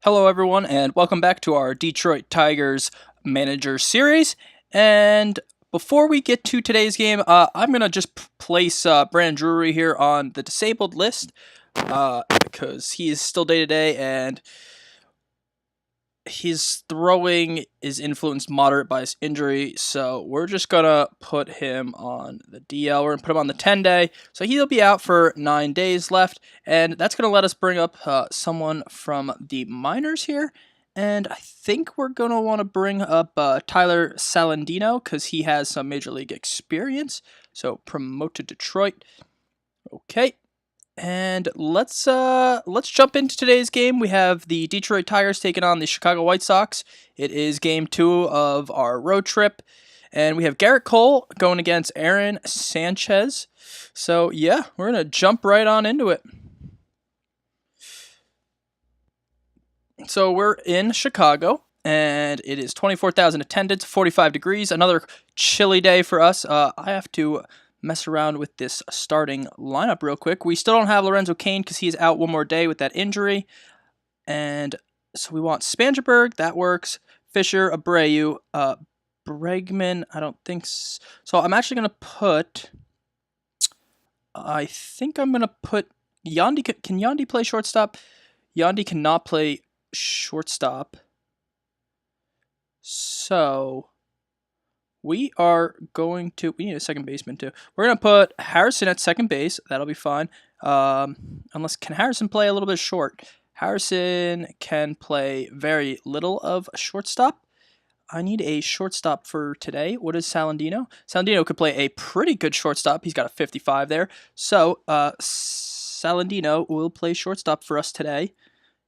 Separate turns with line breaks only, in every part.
Hello, everyone, and welcome back to our Detroit Tigers manager series. And before we get to today's game, I'm going to just place Brandon Drury here on the disabled list because he is still day to day and his throwing is influenced moderate by his injury. So we're just going to put him on the DL. We're going to put him on the 10-day. So he'll be out for 9 days left. And that's going to let us bring up someone from the minors here. And I think we're going to want to bring up Tyler Salandino because he has some Major League experience. So promote to Detroit. Okay. And let's jump into today's game. We have the Detroit Tigers taking on the Chicago White Sox. It is game 2 of our road trip. And we have Gerrit Cole going against Aaron Sanchez. So yeah, we're going to jump right on into it. So we're in Chicago, and it is 24,000 attendance, 45 degrees. Another chilly day for us. I have to mess around with this starting lineup real quick. We still don't have Lorenzo Cain because he's out one more day with that injury. And so we want Spangenberg. That works. Fisher, Abreu, Bregman. I don't think so. So I'm actually going to put... I think I'm going to put... Yandy. Can Yandy play shortstop? Yandy cannot play shortstop. So we are going to... We need a second baseman too. We're going to put Harrison at second base. That'll be fine. Unless... Can Harrison play a little bit short? Harrison can play very little of a shortstop. I need a shortstop for today. What is Salandino? Salandino could play a pretty good shortstop. He's got a 55 there. So Salandino will play shortstop for us today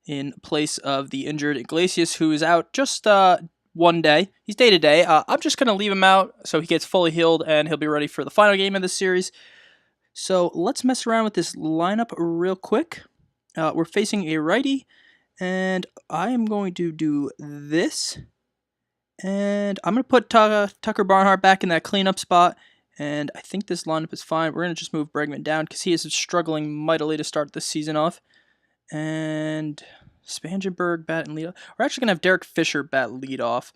in place of the injured Iglesias, who is out just 1 day. He's day to day. I'm just going to leave him out so he gets fully healed and he'll be ready for the final game of this series. So let's mess around with this lineup real quick. We're facing a righty, and I am going to do this. And I'm going to put Tucker Barnhart back in that cleanup spot. And I think this lineup is fine. We're going to just move Bregman down because he is struggling mightily to start this season off. And Spangenberg bat and lead off. We're actually going to have Derek Fisher bat lead off.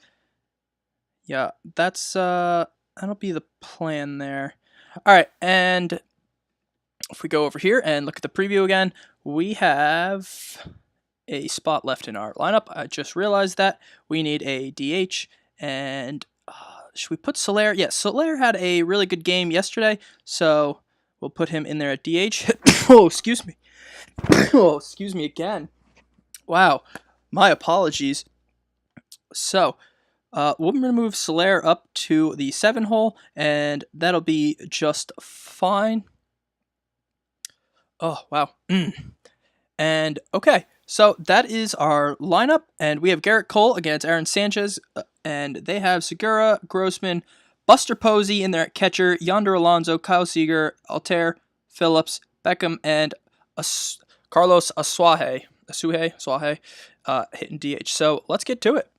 Yeah, that'll be the plan there. All right, and if we go over here and look at the preview again, we have a spot left in our lineup. I just realized that we need a DH, and should we put Soler? Yeah, Soler had a really good game yesterday, so we'll put him in there at DH. Oh, excuse me. Oh, excuse me again. Wow, my apologies. So, we're going to move Soler up to the 7 hole, and that'll be just fine. Oh, wow. And, okay, so that is our lineup, and we have Gerrit Cole against Aaron Sanchez, and they have Segura, Grossman, Buster Posey in there at catcher, Yonder Alonso, Kyle Seager, Altair, Phillips, Beckham, and Carlos Asuaje hitting DH. So let's get to it.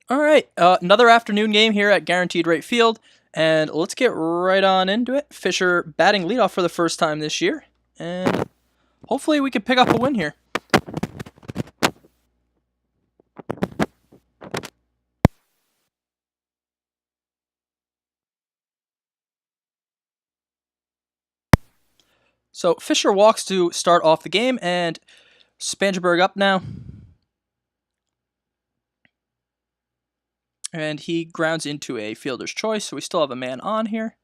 All right, another afternoon game here at Guaranteed Rate Field, and let's get right on into it. Fisher batting leadoff for the first time this year, and hopefully we can pick up a win here. So Fisher walks to start off the game, and Spangenberg up now. And he grounds into a fielder's choice, so we still have a man on here.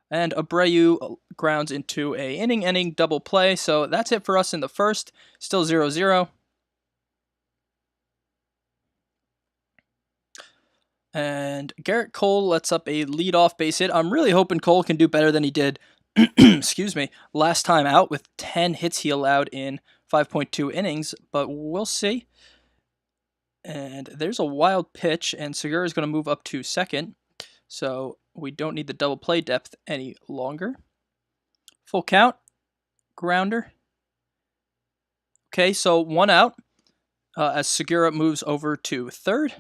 And Abreu grounds into a inning double play, so that's it for us in the first. Still 0-0. And Gerrit Cole lets up a leadoff base hit. I'm really hoping Cole can do better than he did, excuse me, last time out with 10 hits he allowed in 5.2 innings, but we'll see. And there's a wild pitch, and Segura is going to move up to second. So we don't need the double play depth any longer. Full count. Grounder. Okay, so 1 out as Segura moves over to third.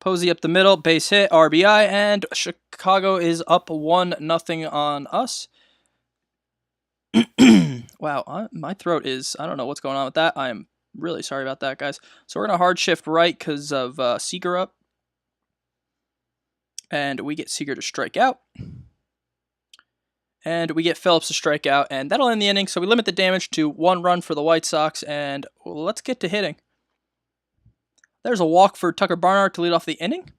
Posey up the middle, base hit, RBI, and Chicago is up 1-0 on us. Wow, my throat is, I don't know what's going on with that. I am really sorry about that, guys. So we're going to hard shift right because of Seager up. And we get Seager to strike out. And we get Phillips to strike out, and that'll end the inning. So we limit the damage to 1 run for the White Sox, and let's get to hitting. There's a walk for Tucker Barnhart to lead off the inning.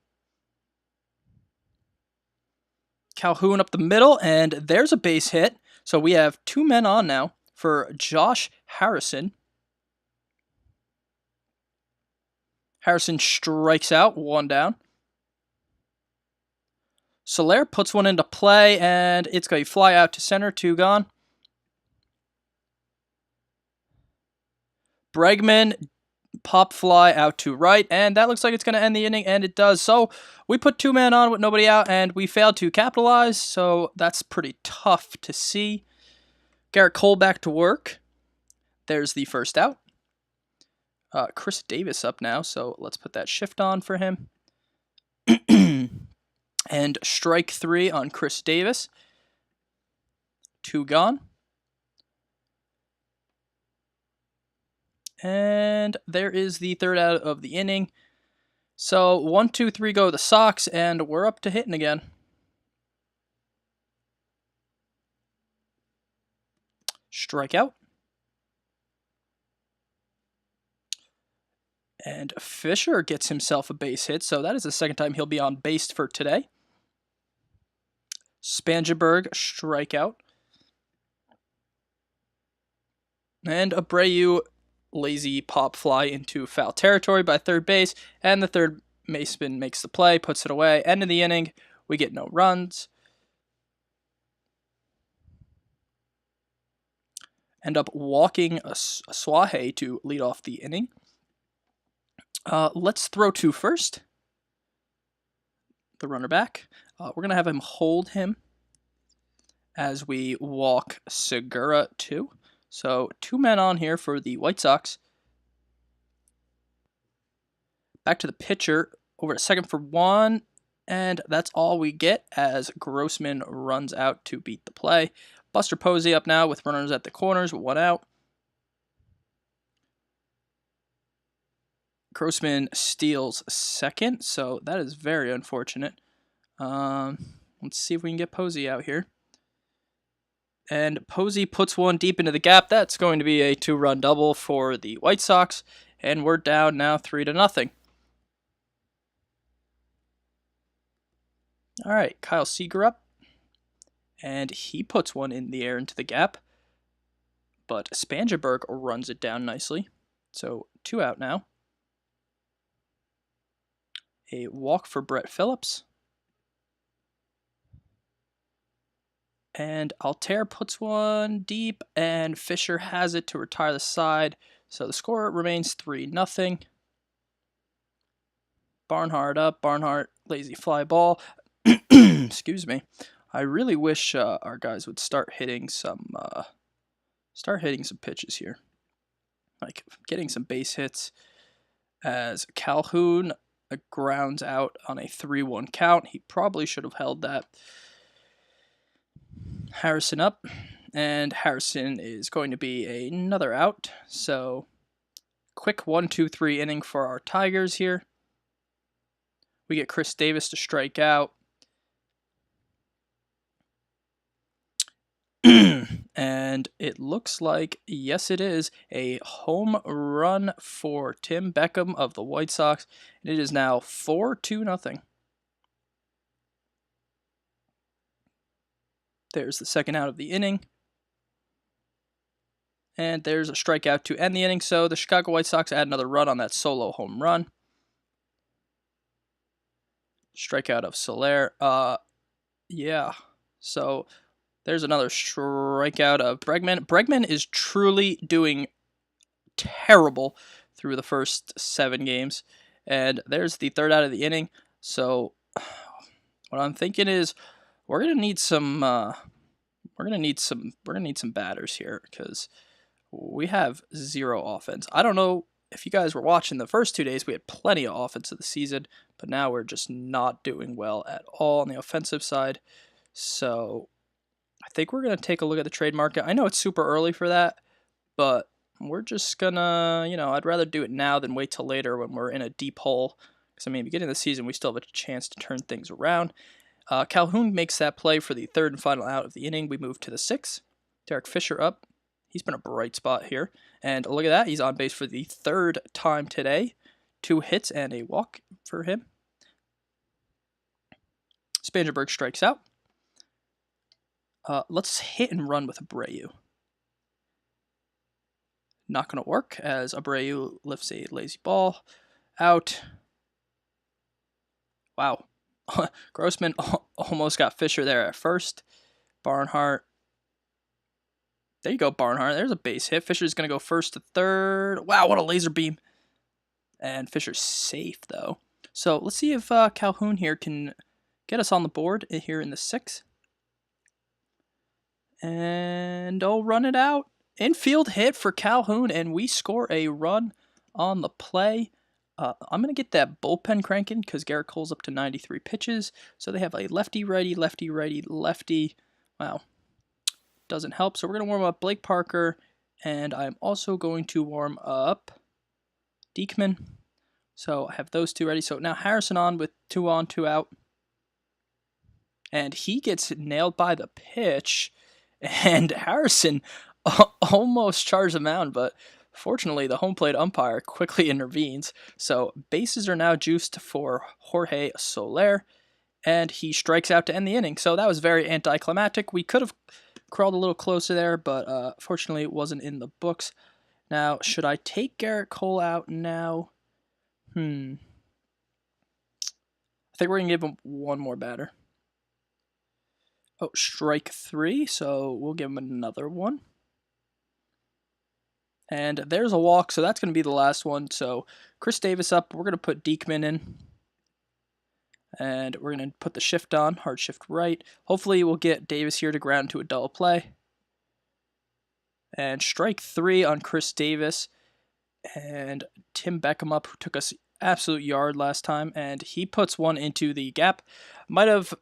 Calhoun up the middle, and there's a base hit. So we have 2 men on now for Josh Harrison. Harrison strikes out, 1 down. Soler puts one into play, and it's going to fly out to center, 2 gone. Bregman pop fly out to right, and that looks like it's going to end the inning, and it does. So we put 2 men on with nobody out, and we failed to capitalize, so that's pretty tough to see. Gerrit Cole back to work. There's the first out. Chris Davis up now, so let's put that shift on for him. And strike 3 on Chris Davis. 2 gone. And there is the third out of the inning. So 1, 2, 3 go the Sox, and we're up to hitting again. Strikeout. And Fisher gets himself a base hit, so that is the second time he'll be on base for today. Spangenberg, strikeout. And Abreu, lazy pop fly into foul territory by third base, and the third baseman makes the play, puts it away. End of the inning, we get no runs. End up walking a Suaje to lead off the inning. Let's throw to first. The runner back. We're going to have him hold him as we walk Segura 2. So 2 men on here for the White Sox. Back to the pitcher. Over at second for 1. And that's all we get as Grossman runs out to beat the play. Buster Posey up now with runners at the corners with 1 out. Grossman steals second, so that is very unfortunate. Let's see if we can get Posey out here. And Posey puts one deep into the gap. That's going to be a 2-run double for the White Sox, and we're down now 3-0. All right, Kyle Seager up, and he puts one in the air into the gap, but Spangenberg runs it down nicely. So 2 out now. A walk for Brett Phillips. And Altair puts one deep, and Fisher has it to retire the side. So the score remains 3-0. Barnhart up. Barnhart, lazy fly ball. Excuse me. I really wish our guys would start hitting some pitches here. Like getting some base hits. As Calhoun grounds out on a 3-1 count. He probably should have held that. Harrison up, and Harrison is going to be another out. So quick 1-2-3 inning for our Tigers here. We get Chris Davis to strike out. And it looks like, yes it is, a home run for Tim Beckham of the White Sox. And it is now 4-2-0. There's the second out of the inning. And there's a strikeout to end the inning. So the Chicago White Sox add another run on that solo home run. Strikeout of Soler. Yeah. So there's another strikeout of Bregman. Bregman is truly doing terrible through the first 7 games. And there's the third out of the inning. So what I'm thinking is we're gonna need some batters here because we have 0 offense. I don't know if you guys were watching the first 2 days, we had plenty of offense of the season, but now we're just not doing well at all on the offensive side. So I think we're going to take a look at the trade market. I know it's super early for that, but we're just going to, I'd rather do it now than wait till later when we're in a deep hole. Because, beginning of the season, we still have a chance to turn things around. Calhoun makes that play for the third and final out of the inning. We move to the 6th. Derek Fisher up. He's been a bright spot here. And look at that. He's on base for the third time today. 2 hits and a walk for him. Spangenberg strikes out. Let's hit and run with Abreu. Not going to work as Abreu lifts a lazy ball out. Wow. Grossman almost got Fisher there at first. Barnhart. There you go, Barnhart. There's a base hit. Fisher's going to go first to third. Wow, what a laser beam. And Fisher's safe, though. So let's see if Calhoun here can get us on the board here in the 6th. And I'll run it out. Infield hit for Calhoun, and we score a run on the play. I'm going to get that bullpen cranking because Gerrit Cole's up to 93 pitches. So they have a lefty-righty, lefty-righty, lefty. Wow. Doesn't help. So we're going to warm up Blake Parker, and I'm also going to warm up Diekman. So I have those 2 ready. So now Harrison on with 2 on, 2 out. And he gets nailed by the pitch, and Harrison almost charged the mound, but fortunately the home plate umpire quickly intervenes. So bases are now juiced for Jorge Soler, and he strikes out to end the inning. So that was very anticlimactic. We could have crawled a little closer there, but fortunately it wasn't in the books. Now, should I take Gerrit Cole out now? I think we're going to give him one more batter. Oh, strike 3, so we'll give him another one. And there's a walk, so that's going to be the last one. So Chris Davis up. We're going to put Diekman in. And we're going to put the shift on, hard shift right. Hopefully we'll get Davis here to ground to a double play. And strike 3 on Chris Davis. And Tim Beckham up, who took us absolute yard last time. And he puts one into the gap. Might have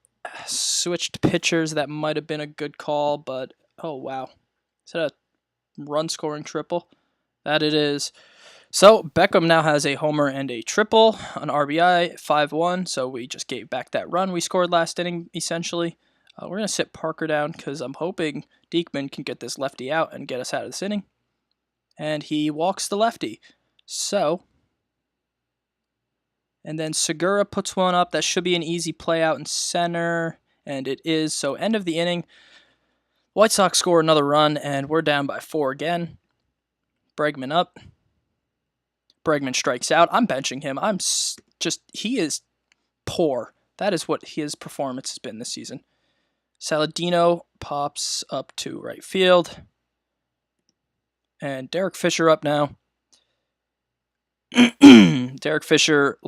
switched pitchers. That might have been a good call, but oh wow. Is that a run scoring triple? That it is. So Beckham now has a homer and a triple, an RBI, 5-1. So we just gave back that run we scored last inning, essentially. We're going to sit Parker down because I'm hoping Diekman can get this lefty out and get us out of this inning. And he walks the lefty. So, and then Segura puts one up. That should be an easy play out in center, and it is. So end of the inning. White Sox score another run, and we're down by 4 again. Bregman up. Bregman strikes out. I'm benching him. He is poor. That is what his performance has been this season. Saladino pops up to right field. And Derek Fisher up now. Derek Fisher,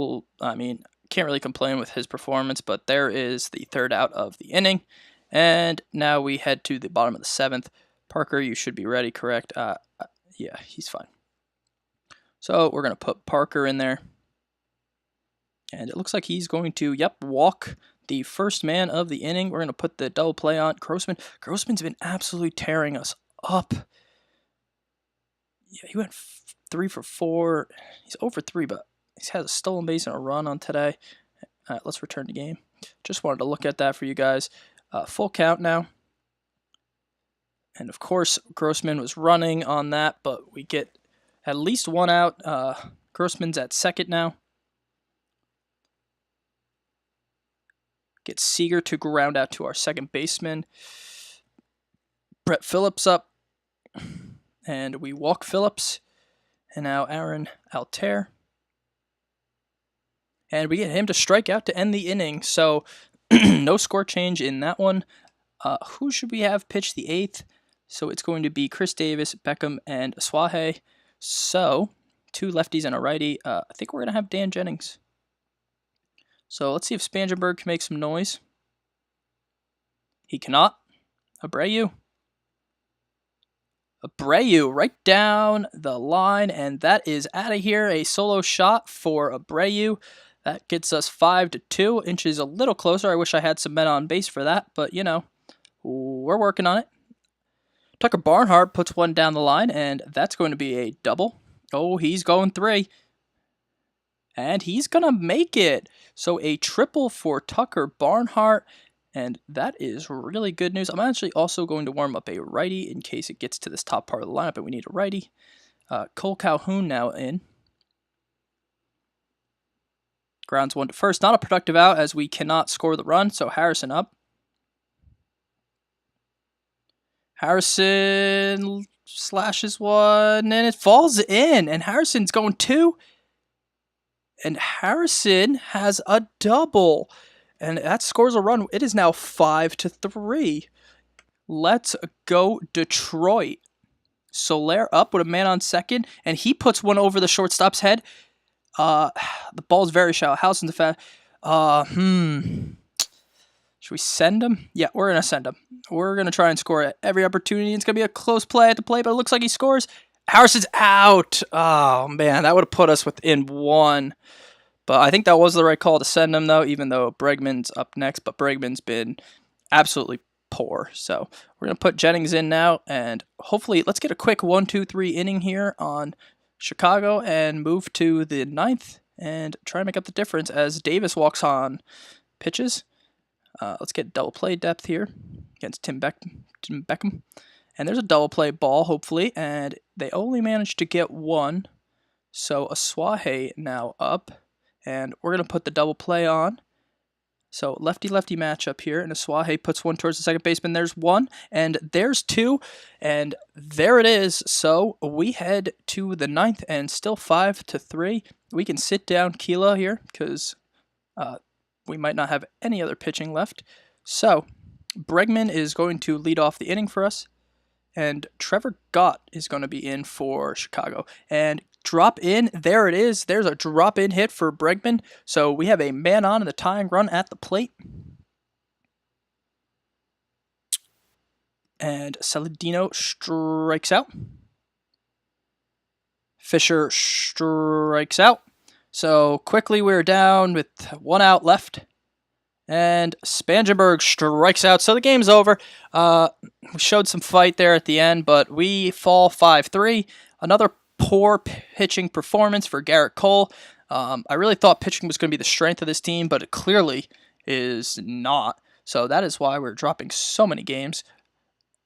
can't really complain with his performance, but there is the third out of the inning. And now we head to the bottom of the 7th. Parker, you should be ready, correct? Yeah, he's fine. So we're going to put Parker in there. And it looks like he's going to, walk the first man of the inning. We're going to put the double play on Grossman. Grossman's been absolutely tearing us up. Yeah, he went 3 for 4. He's over 3, but he has a stolen base and a run on today. Let's return to game. Just wanted to look at that for you guys. Full count now. And of course, Grossman was running on that, but we get at least 1 out. Grossman's at second now. Get Seager to ground out to our second baseman. Brett Phillips up. And we walk Phillips. And now Aaron Altair. And we get him to strike out to end the inning. So no score change in that one. Who should we have pitch the 8th? So it's going to be Chris Davis, Beckham, and Swahe. So 2 lefties and a righty. I think we're going to have Dan Jennings. So let's see if Spangenberg can make some noise. He cannot. Abreu. Abreu right down the line, and that is out of here. A solo shot for Abreu. That gets us 5-2, inches a little closer. I wish I had some men on base for that, but you know, we're working on it. Tucker Barnhart puts one down the line, and that's going to be a double. Oh, he's going 3. And he's going to make it. So a triple for Tucker Barnhart, and that is really good news. I'm actually also going to warm up a righty in case it gets to this top part of the lineup and we need a righty. Cole Calhoun now in. Grounds 1 to first. Not a productive out as we cannot score the run, so Harrison up. Harrison slashes one, and it falls in, and Harrison's going 2. And Harrison has a double, and that scores a run. It is now 5-3. Let's go Detroit. Soler up with a man on second, and he puts one over the shortstop's head. The ball's very shallow. Harrison's the Should we send him? Yeah, we're going to send him. We're going to try and score at every opportunity. It's going to be a close play at the plate, but it looks like he scores. Harrison's out. Oh, man, that would have put us within 1. But I think that was the right call to send him, though, even though Bregman's up next. But Bregman's been absolutely poor. So we're going to put Jennings in now, and hopefully let's get a quick 1-2-3 inning here on Chicago and move to the 9th and try and make up the difference as Davis walks on pitches. Let's get double play depth here against Tim Beckham. And there's a double play ball, hopefully, and they only managed to get 1. So Asuaje now up, and we're going to put the double play on. So lefty-lefty matchup here, and Asuaje puts one towards the second baseman. There's 1, and there's 2, and there it is. So we head to the 9th, and still 5-3. We can sit down Keela here, because we might not have any other pitching left. So Bregman is going to lead off the inning for us. And Trevor Gott is going to be in for Chicago. And drop in, there it is. There's a drop in hit for Bregman. So we have a man on in the tying run at the plate. And Saladino strikes out. Fisher strikes out. So quickly we're down with 1 out left. And Spangenberg strikes out, so the game's over. We showed some fight there at the end, but we fall 5-3. Another poor pitching performance for Gerrit Cole. I really thought pitching was going to be the strength of this team, but it clearly is not. So that is why we're dropping so many games.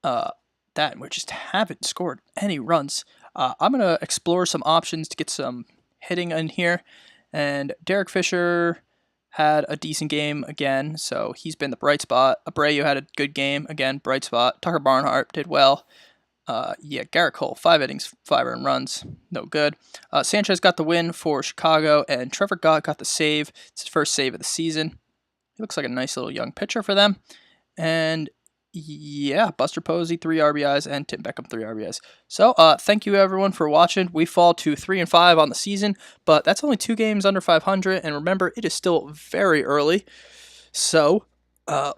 That we just haven't scored any runs. I'm going to explore some options to get some hitting in here. And Derek Fisher had a decent game again, so he's been the bright spot. Abreu had a good game, again, bright spot. Tucker Barnhart did well. Gerrit Cole, 5 innings, 5 earned runs, no good. Sanchez got the win for Chicago, and Trevor Gott got the save. It's his first save of the season. He looks like a nice little young pitcher for them. And yeah, Buster Posey, 3 RBIs, and Tim Beckham, 3 RBIs. So, thank you everyone for watching. We fall to 3-5 on the season, but that's only 2 games under 500, and remember, it is still very early. So,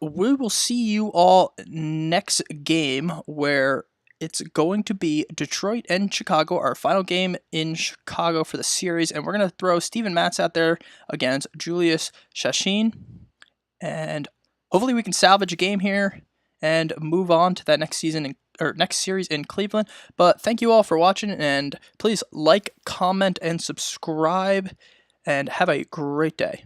we will see you all next game, where it's going to be Detroit and Chicago, our final game in Chicago for the series, and we're going to throw Steven Matz out there against Julius Shashin, and hopefully we can salvage a game here and move on to that next series in Cleveland. But thank you all for watching, and please like, comment, and subscribe, and have a great day.